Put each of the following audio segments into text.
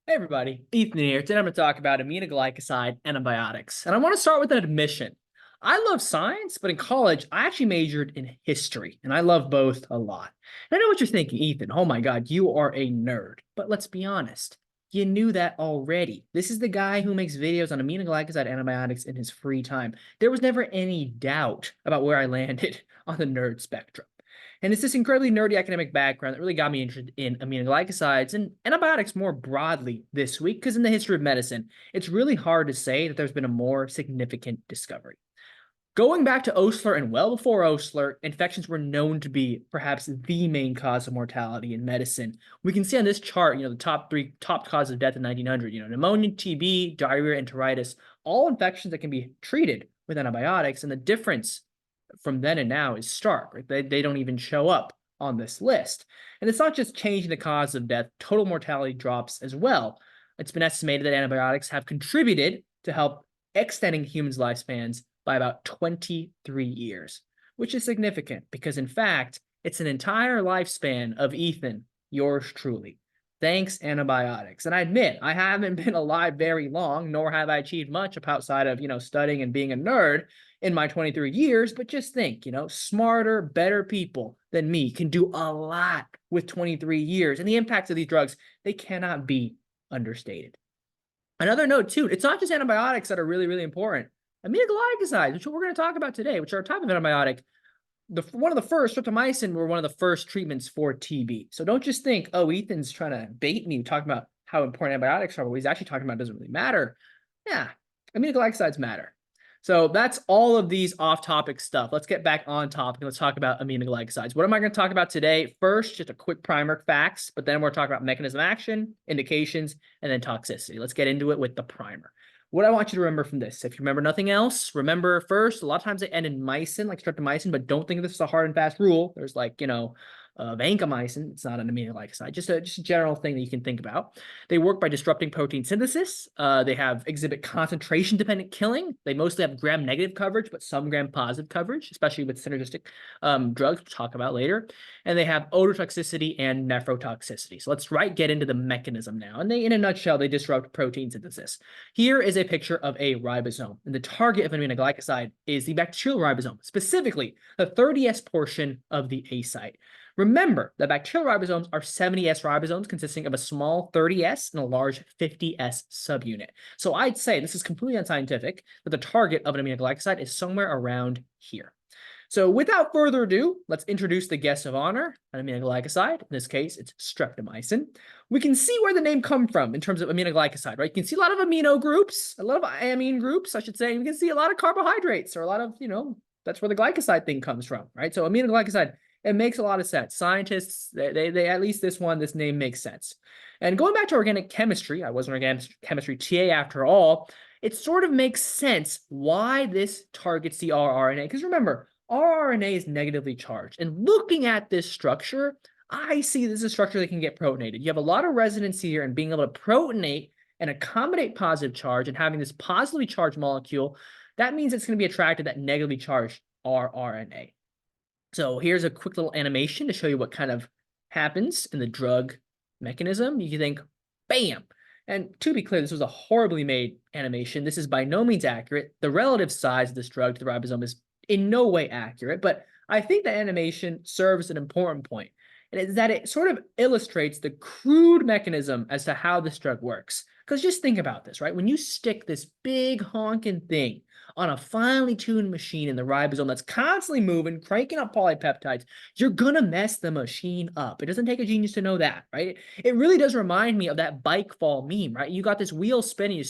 Hey everybody, Ethan here. Today I'm going to talk about aminoglycoside antibiotics. And I want to start with an admission. I love science, but in college, I actually majored in history, and I love both a lot. And I know what you're thinking, Ethan. Oh my God, you are a nerd. But let's be honest, you knew that already. This is the guy who makes videos on aminoglycoside antibiotics in his free time. There was never any doubt about where I landed on the nerd spectrum. And it's this incredibly nerdy academic background that really got me interested in aminoglycosides and antibiotics more broadly this week, because in the history of medicine, it's really hard to say that there's been a more significant discovery. Going back to Osler and well before Osler, infections were known to be perhaps the main cause of mortality in medicine. We can see on this chart, the top causes of death in 1900, pneumonia, TB, diarrhea, enteritis, all infections that can be treated with antibiotics. And the difference from then and now is stark. Right? They don't even show up on this list. And it's not just changing the cause of death, total mortality drops as well. It's been estimated that antibiotics have contributed to help extending humans' lifespans by about 23 years, which is significant because, in fact, it's an entire lifespan of Ethan, yours truly. Thanks, antibiotics. And I admit, I haven't been alive very long, nor have I achieved much outside of, studying and being a nerd in my 23 years. But just think, smarter, better people than me can do a lot with 23 years. And the impacts of these drugs, they cannot be understated. Another note, too, it's not just antibiotics that are really, really important. Aminoglycosides, which we're going to talk about today, which are a type of antibiotic, one of the first, streptomycin, were one of the first treatments for TB. So don't just think, oh, Ethan's trying to bait me talking about how important antibiotics are, but what he's actually talking about doesn't really matter. Yeah, aminoglycosides matter. So that's all of these off-topic stuff. Let's get back on topic. Let's talk about aminoglycosides. What am I going to talk about today? First, just a quick primer, facts, but then we're talking about mechanism of action, indications, and then toxicity. Let's get into it with the primer. What I want you to remember from this, if you remember nothing else, remember first, a lot of times they end in mycin, like streptomycin, but don't think this is a hard and fast rule. There's vancomycin. It's not an aminoglycoside, just a general thing that you can think about. They work by disrupting protein synthesis. They exhibit concentration-dependent killing. They mostly have gram-negative coverage, but some gram-positive coverage, especially with synergistic drugs, we'll talk about later. And they have ototoxicity and nephrotoxicity. So let's get into the mechanism now. And in a nutshell, they disrupt protein synthesis. Here is a picture of a ribosome. And the target of an aminoglycoside is the bacterial ribosome, specifically the 30S portion of the A site. Remember that bacterial ribosomes are 70S ribosomes consisting of a small 30S and a large 50S subunit. So I'd say this is completely unscientific, that the target of an aminoglycoside is somewhere around here. So without further ado, let's introduce the guest of honor, an aminoglycoside. In this case, it's streptomycin. We can see where the name comes from in terms of aminoglycoside, right? You can see a lot of amino groups, a lot of amine groups, I should say. You can see a lot of carbohydrates or a lot of, that's where the glycoside thing comes from, right? So aminoglycoside, it makes a lot of sense. Scientists, they at least this name makes sense. And going back to organic chemistry, I was an organic chemistry TA after all, it sort of makes sense why this targets the rRNA. Because remember, rRNA is negatively charged. And looking at this structure, I see this is a structure that can get protonated. You have a lot of resonance here, and being able to protonate and accommodate positive charge and having this positively charged molecule, that means it's going to be attracted to that negatively charged rRNA. So here's a quick little animation to show you what kind of happens in the drug mechanism. You can think, bam. And to be clear, this was a horribly made animation. This is by no means accurate. The relative size of this drug to the ribosome is in no way accurate, but I think the animation serves an important point, and it's that it sort of illustrates the crude mechanism as to how this drug works. Because just think about this, right? When you stick this big honking thing on a finely tuned machine in the ribosome that's constantly moving, cranking up polypeptides, you're gonna mess the machine up. It doesn't take a genius to know that, right? It really does remind me of that bike fall meme, right? You got this wheel spinning,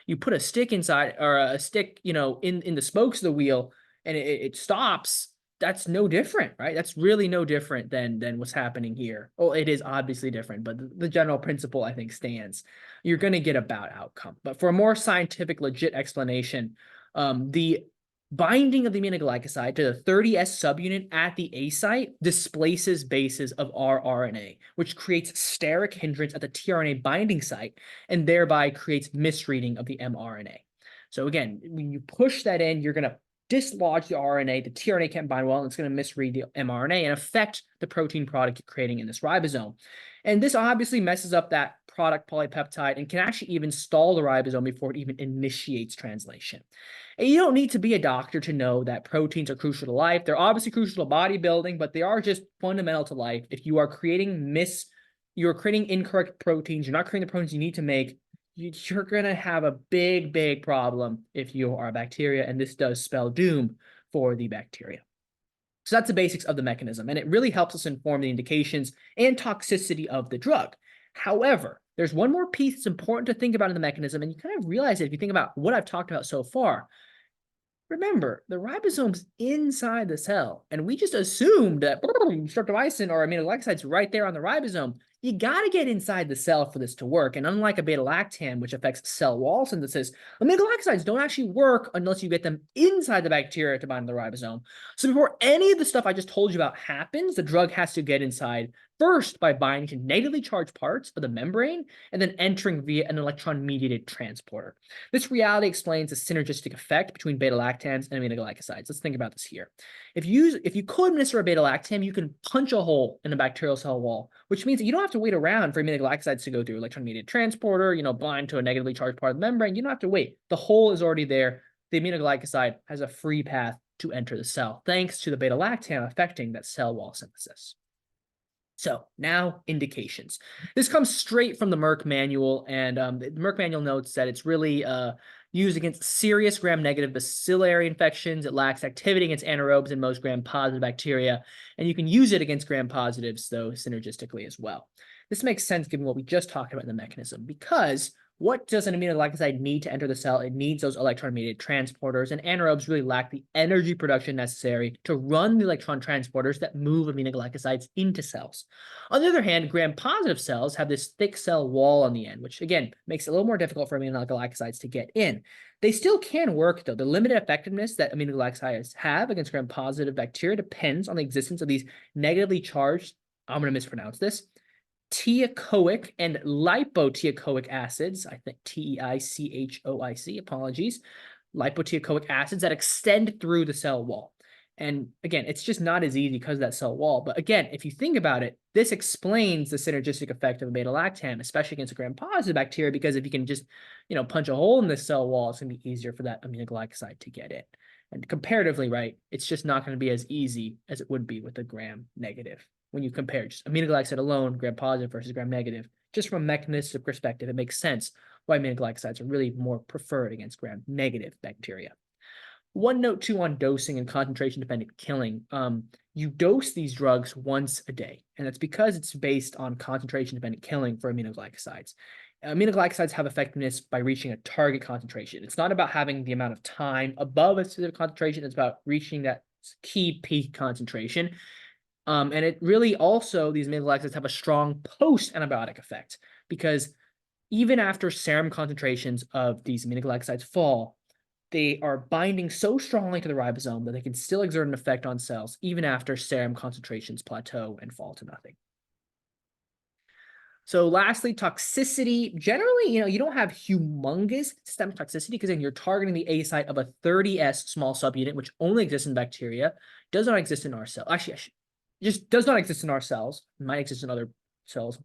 you put a stick inside, or a stick, in the spokes of the wheel, and it stops. That's no different, right? That's really no different than what's happening here. Well, it is obviously different, but the general principle, I think, stands. You're going to get a bout outcome. But for a more scientific, legit explanation, the binding of the aminoglycoside to the 30S subunit at the A site displaces bases of rRNA, which creates steric hindrance at the tRNA binding site and thereby creates misreading of the mRNA. So again, when you push that in, you're going to dislodge the RNA, the tRNA can't bind well, and it's going to misread the mRNA and affect the protein product you're creating in this ribosome. And this obviously messes up that product polypeptide and can actually even stall the ribosome before it even initiates translation. And you don't need to be a doctor to know that proteins are crucial to life. They're obviously crucial to bodybuilding, but they are just fundamental to life. If you are creating incorrect proteins, you're not creating the proteins you need to make, you're going to have a big problem if you are a bacteria, and this does spell doom for the bacteria. So that's the basics of the mechanism, and it really helps us inform the indications and toxicity of the drug. However, there's one more piece that's important to think about in the mechanism, and you kind of realize it if you think about what I've talked about so far. Remember, the ribosome's inside the cell, and we just assumed that streptomycin or aminoglycosides right there on the ribosome. You got to get inside the cell for this to work, and unlike a beta-lactam, which affects cell wall synthesis, aminoglycosides don't actually work unless you get them inside the bacteria to bind to the ribosome. So before any of the stuff I just told you about happens, the drug has to get inside first by binding to negatively charged parts of the membrane and then entering via an electron-mediated transporter. This reality explains the synergistic effect between beta-lactams and aminoglycosides. Let's think about this here. If you co-administer a beta-lactam, you can punch a hole in a bacterial cell wall, which means that you don't have to wait around for aminoglycosides to go through electron-mediated transporter, bind to a negatively charged part of the membrane. You don't have to wait. The hole is already there. The aminoglycoside has a free path to enter the cell, thanks to the beta-lactam affecting that cell wall synthesis. So now indications. This comes straight from the Merck manual, and the Merck manual notes that it's really used against serious gram-negative bacillary infections. It lacks activity against anaerobes and most gram-positive bacteria, and you can use it against gram-positives, though, synergistically as well. This makes sense given what we just talked about in the mechanism, because what does an aminoglycoside need to enter the cell? It needs those electron-mediated transporters, and anaerobes really lack the energy production necessary to run the electron transporters that move aminoglycosides into cells. On the other hand, gram-positive cells have this thick cell wall on the end, which again makes it a little more difficult for aminoglycosides to get in. They still can work, though. The limited effectiveness that aminoglycosides have against gram-positive bacteria depends on the existence of these negatively charged, I'm going to mispronounce this, teichoic and lipoteichoic acids, I think TEICHOIC, apologies, lipoteichoic acids that extend through the cell wall. And again, it's just not as easy because of that cell wall. But again, if you think about it, this explains the synergistic effect of a beta-lactam, especially against a gram-positive bacteria, because if you can just, punch a hole in this cell wall, it's going to be easier for that aminoglycoside to get in. And comparatively, right, it's just not going to be as easy as it would be with a gram-negative. When you compare just aminoglycoside alone, gram-positive versus gram-negative, just from a mechanistic perspective, it makes sense why aminoglycosides are really more preferred against gram-negative bacteria. One note, too, on dosing and concentration-dependent killing. You dose these drugs once a day, and that's because it's based on concentration-dependent killing for aminoglycosides. Aminoglycosides have effectiveness by reaching a target concentration. It's not about having the amount of time above a specific concentration. It's about reaching that key peak concentration. And it really also, these aminoglycosides have a strong post-antibiotic effect, because even after serum concentrations of these aminoglycosides fall, they are binding so strongly to the ribosome that they can still exert an effect on cells even after serum concentrations plateau and fall to nothing. So lastly, toxicity. Generally, you don't have humongous systemic toxicity because then you're targeting the A site of a 30S small subunit, which only exists in bacteria, does not exist in our cell. Actually, just does not exist in our cells. It might exist in other cells.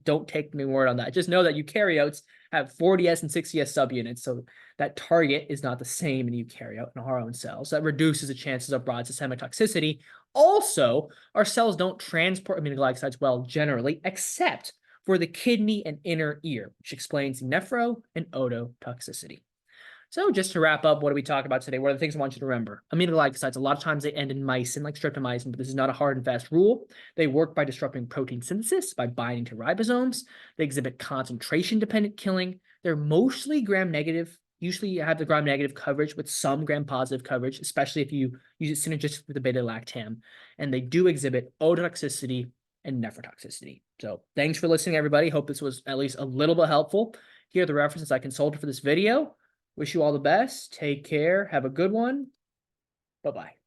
Don't take my word on that. Just know that eukaryotes have 40S and 60S subunits, so that target is not the same in eukaryote in our own cells. That reduces the chances of broad systemic toxicity. Also, our cells don't transport aminoglycosides well generally, except for the kidney and inner ear, which explains nephro and ototoxicity. So just to wrap up, what did we talk about today? What are the things I want you to remember? Aminoglycosides, a lot of times they end in mycin, like streptomycin, but this is not a hard and fast rule. They work by disrupting protein synthesis, by binding to ribosomes. They exhibit concentration-dependent killing. They're mostly gram-negative. Usually you have the gram-negative coverage with some gram-positive coverage, especially if you use it synergistic with the beta-lactam. And they do exhibit ototoxicity and nephrotoxicity. So thanks for listening, everybody. Hope this was at least a little bit helpful. Here are the references I consulted for this video. Wish you all the best. Take care. Have a good one. Bye-bye.